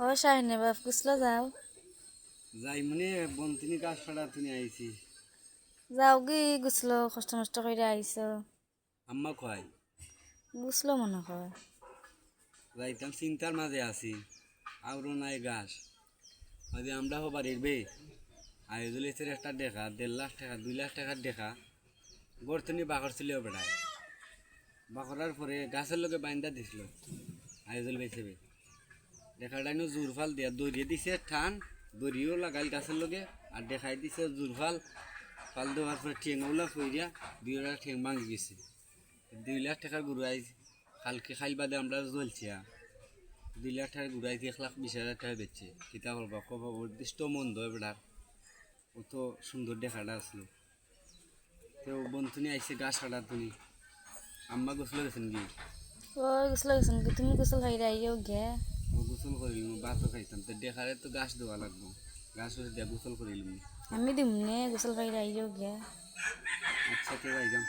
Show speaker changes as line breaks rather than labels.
ও শাহিনে বাপ গুছলো যাও।
যাই মানে বন্তিনি গাছ ফাড়া তুমি আইছি।
যাও গি গুছলো কষ্ট মষ্ট করে আইছো।
আম্মা কয়
গুছলো মনে কর।
যাইতাম চিন্তার মাঝে আছি। আউরো নাই গাছ যদি আমরা হবার বে আয়োজলের একটা দেখা 1.5 লাখ টাকা 2 লাখ টাকার দেখা বর্তনি বাকর ছিল বেড়ায় বাকরার পরে গাছের লোকে বাইন্দা দিছিল আয়োজল বেছেবে দেখাটাইনো জোরফাল দিয়া দড়িয়ে দিছে ঠান দড়িও লাগাইল গাছের লোকে আর দেখাই দিছে জোরফাল ফাল দেওয়ার পরে ঠেঙগুলা ফইরিয়া 2 লাখ ঠেং ভাঙি গেছে 2 লাখ টাকার গরু আইস কালকে খাইল বাদে আমরা জ্বলছি 2 লাখ টাকার গরু আইস 1,20,000 টাকা বেচছে কিতা করবা কব নির্দিষ্ট মন্দ এবার ও তো সুন্দর দেখাটা আসলো তো বন্ধুনি আইসে গাছ কাটার তুমি আম্মা গোসলে গেছেন কি
ও গুছলো গেছেন কি তুমি গুছল খাই আইও গে।
ও গোসল করিলাম ভাতও খাইতাম তো দেখারে তো গাছ দেওয়া লাগবো গাছ দিয়া গোসল করিলাম
আমি দিমনে গুছল খাই আইও গে।
আচ্ছা তো যাইতাম